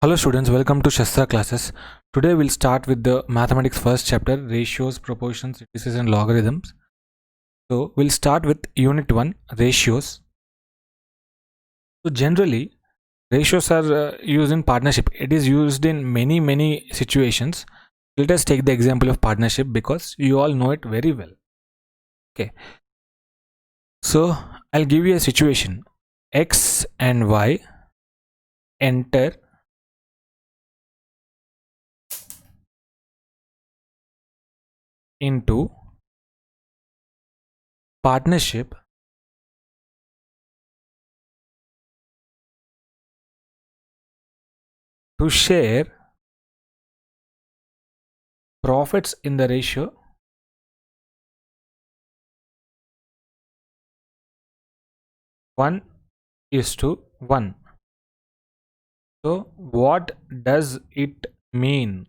Hello students, welcome to Shastra classes. Today we'll start with the mathematics first chapter, ratios, proportions, indices and logarithms. So we'll start with unit 1, ratios. So generally ratios are used in partnership. It is used in many situations. Let us take the example of partnership because you all know it very well. Okay. So I'll give you a situation. X and Y enter into partnership to share profits in the ratio 1:1. So what does it mean?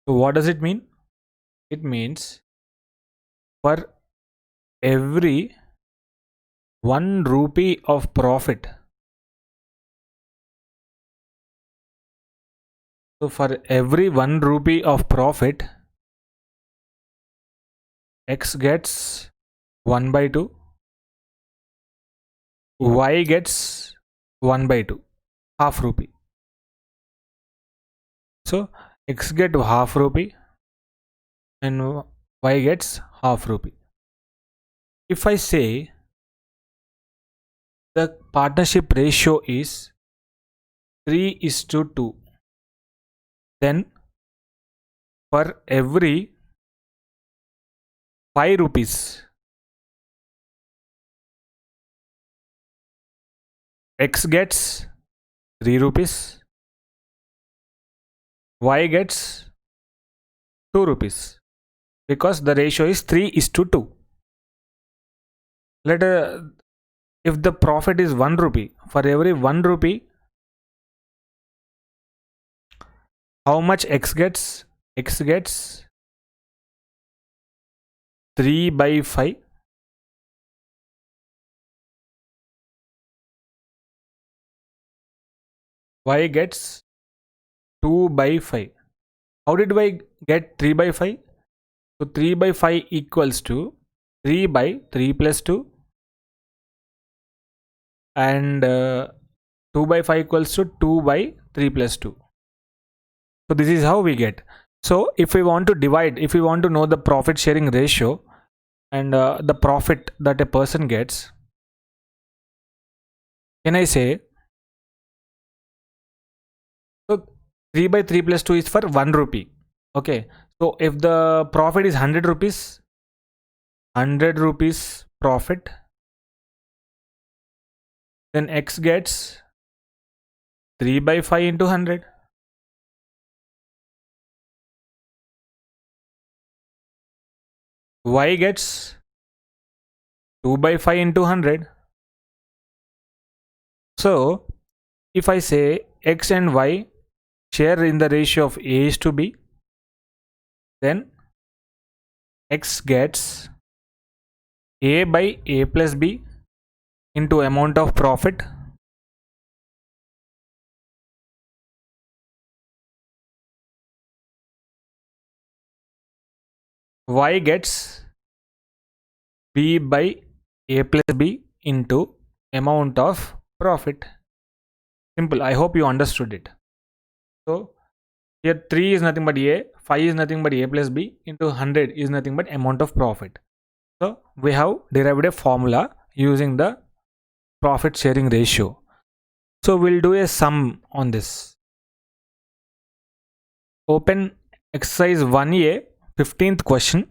So what does it mean? It means for every 1 rupee of profit. So for every 1 rupee of profit, X gets 1 by 2, Y gets 1 by 2, half rupee. So X get half rupee and Y gets half rupee. If I say the partnership ratio is 3:2, then for every 5 rupees, X gets 3 rupees, Y gets 2 rupees because the ratio is 3:2. Let if the profit is 1 rupee, for every 1 rupee, how much X gets? X gets 3 by 5. Y gets 2 by 5. How did Y get 3 by 5? So 3 by 5 equals to 3 by 3 plus 2 and 2 by 5 equals to 2 by 3 plus 2. So this is how we get. So if we want to divide, if we want to know the profit sharing ratio and the profit that a person gets, can I say, so 3 by 3 plus 2 is for 1 rupee. Okay. So if the profit is 100 rupees, 100 rupees profit, then X gets 3 by 5 into 100. Y gets 2 by 5 into 100. So if I say X and Y share in the ratio of A is to B, then X gets A by A plus B into amount of profit, Y gets B by A plus B into amount of profit. Simple. I hope you understood it. So here 3 is nothing but A, 5 is nothing but A plus B into 100 is nothing but amount of profit. So we have derived a formula using the profit sharing ratio. So we'll do a sum on this. Open exercise 1A, 15th question.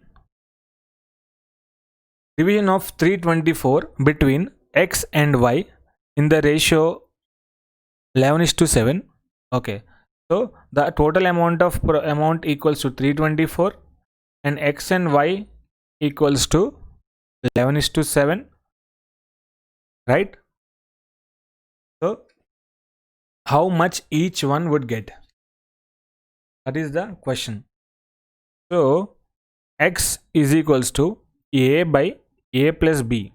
Division of 324 between X and Y in the ratio 11:7. Okay. So the total amount equals to 324 and X and Y equals to 11:7, right? So how much each one would get? That is the question. So x is equals to a by a plus b.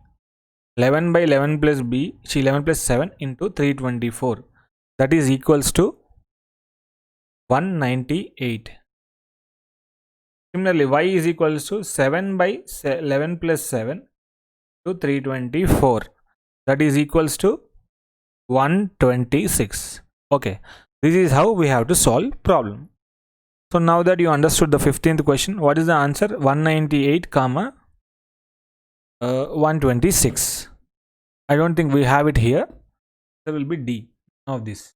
11 by 11 plus b, 11 plus 7 into 324. That is equals to 198. Similarly, y is equals to 7 by 11 plus 7 to 324. That is equals to 126. Okay, this is how we have to solve problem. So now that you understood the 15th question, what is the answer? 198 comma 126. I don't think we have it here. There will be D of this.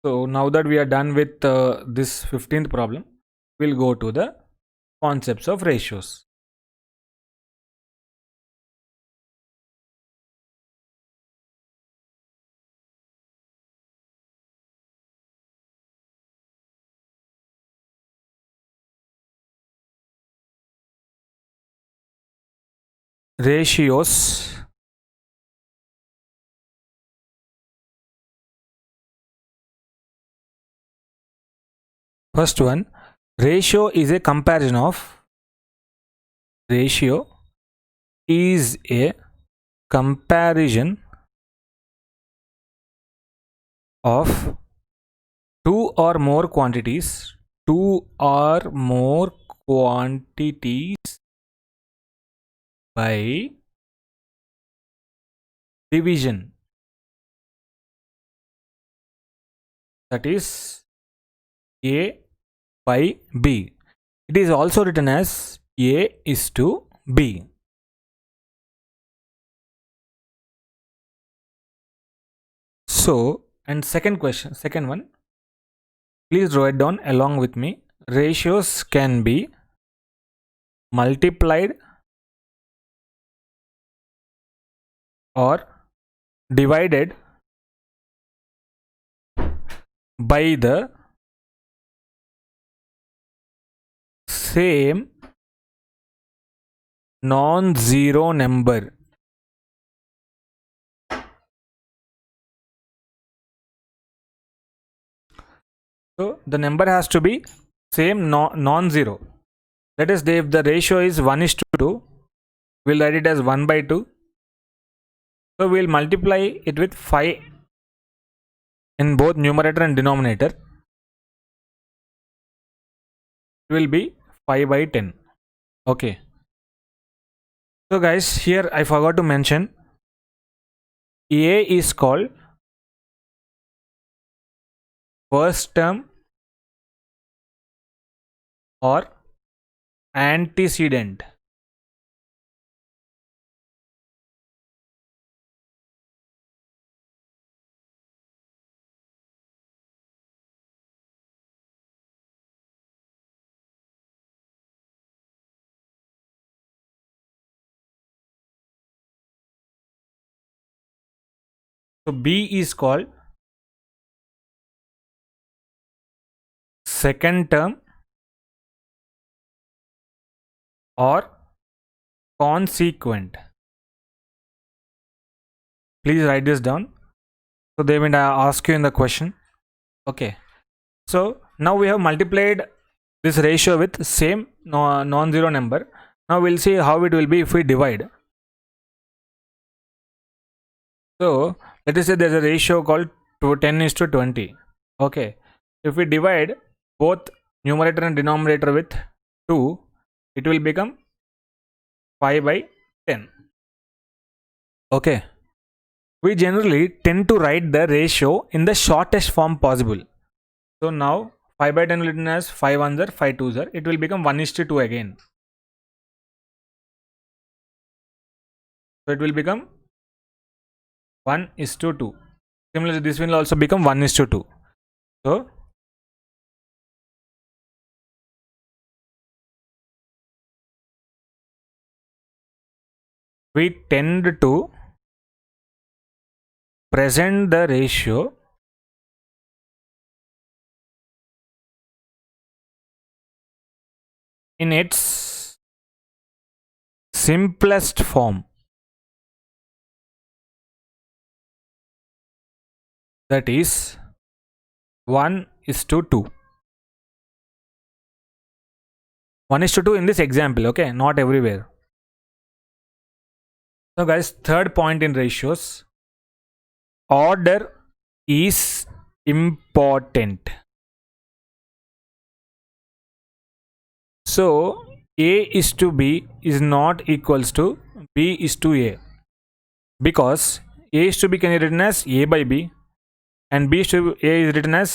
So now that we are done with this 15th problem, we'll go to the concepts of ratios. Ratios. First one, ratio is a comparison of of two or more quantities by division, that is A by B. It is also written as A is to B. So, and second one, please write down along with me. Ratios can be multiplied or divided by the same non-zero number. So the number has to be same non-zero. Let us say if the ratio is 1:2, we'll write it as 1 by 2. So we'll multiply it with 5 in both numerator and denominator. It will be 5 by 10. Okay. So guys, here I forgot to mention, A is called first term or antecedent. So B is called second term or consequent. Please write this down. So they will ask you in the question. Okay. So now we have multiplied this ratio with same non-zero number. Now we'll see how it will be if we divide. So let us say there's a ratio called 10:20. Okay. If we divide both numerator and denominator with 2, it will become 5 by 10. Okay. We generally tend to write the ratio in the shortest form possible. So now 5 by 10 written as 5 ones are 5 twos are. It will become 1:2 again. So it will become 1:2. Similarly, this will also become 1:2. So we tend to present the ratio in its simplest form. that is 1:2. 1:2 in this example, okay, not everywhere. So guys, third point in ratios, order is important. So A:B is not equals to B:A, because A:B can be written as A by B and B:A is written as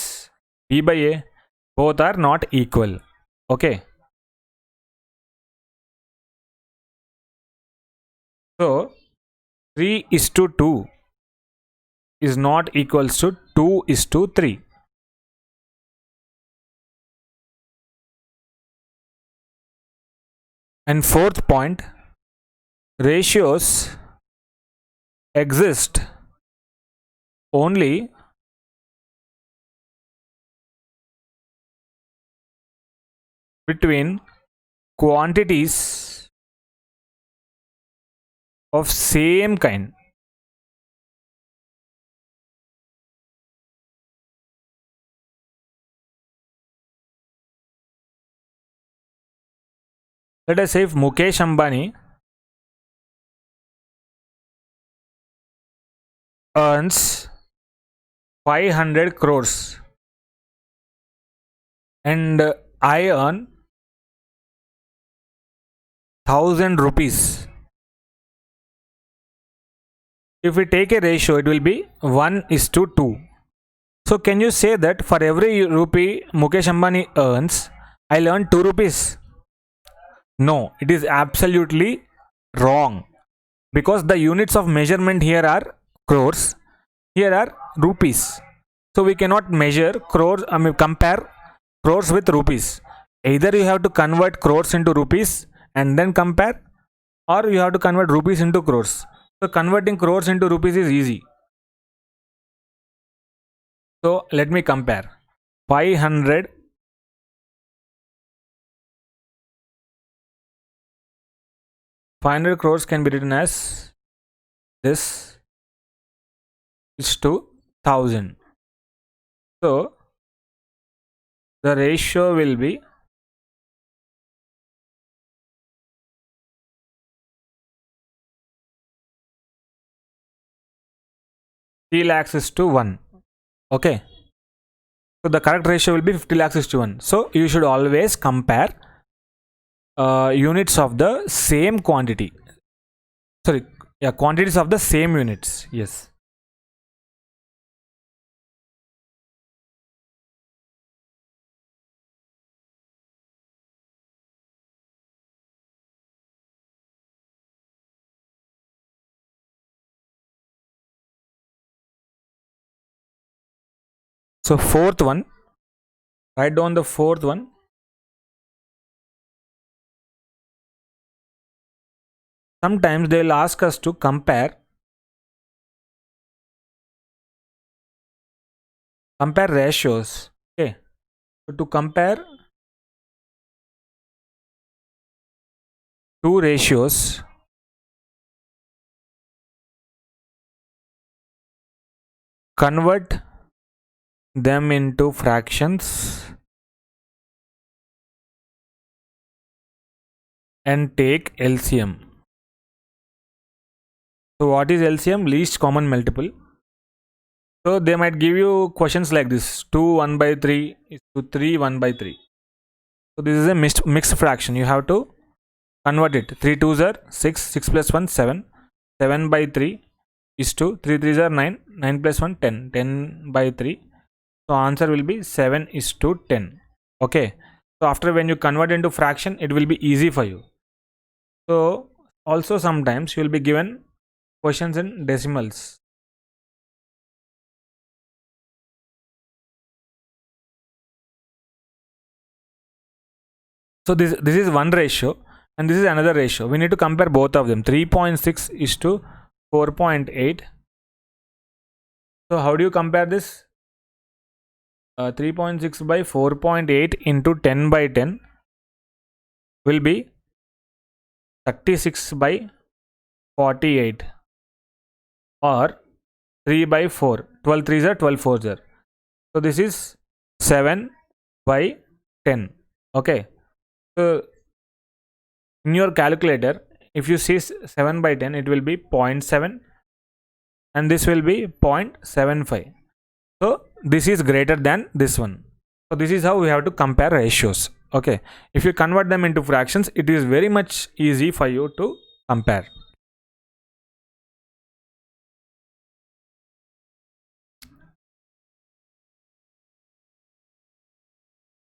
B by A. Both are not equal. Okay. So 3:2 is not equals to 2:3. And fourth point, ratios exist only between quantities of same kind. Let us say if Mukesh Ambani earns 500 crores and I earn 1000 rupees. If we take a ratio, it will be 1:2. So can you say that for every rupee Mukesh Ambani earns, I'll earn 2 rupees? No, it is absolutely wrong, because the units of measurement here are crores, here are rupees. So we cannot measure crores, compare crores with rupees. Either you have to convert crores into rupees and then compare, or you have to convert rupees into crores. So converting crores into rupees is easy. So let me compare. 500 crores can be written as this is to 1000. So the ratio will be 3 lakhs is to 1. Okay. So the correct ratio will be 50 lakhs is to 1. So you should always compare units of the same quantity. Sorry, yeah, quantities of the same units. Yes. So fourth one, write down the fourth one. Sometimes they will ask us to compare ratios. Okay. So to compare two ratios, convert them into fractions and take LCM. So what is LCM? Least common multiple. So they might give you questions like this: 2 1/3 is to 3 1/3. So this is a mixed fraction. You have to convert it. 3 2s are 6, 6 plus 1 7, 7/3 is to 3 3s are 9, 9 plus 1 10, 10/3. So answer will be 7:10. Okay. So after when you convert into fraction, it will be easy for you. So also sometimes you will be given questions in decimals. So this is one ratio and this is another ratio. We need to compare both of them. 3.6 is to 4.8. So how do you compare this? 3.6 by 4.8 into 10 by 10 will be 36 by 48, or 3 by 4. 12 3s are 12 4s are. So this is 7 by 10. Okay. So in your calculator, if you see 7 by 10, it will be 0.7 and this will be 0.75. So this is greater than this one. So this is how we have to compare ratios. Okay. If you convert them into fractions, it is very much easy for you to compare.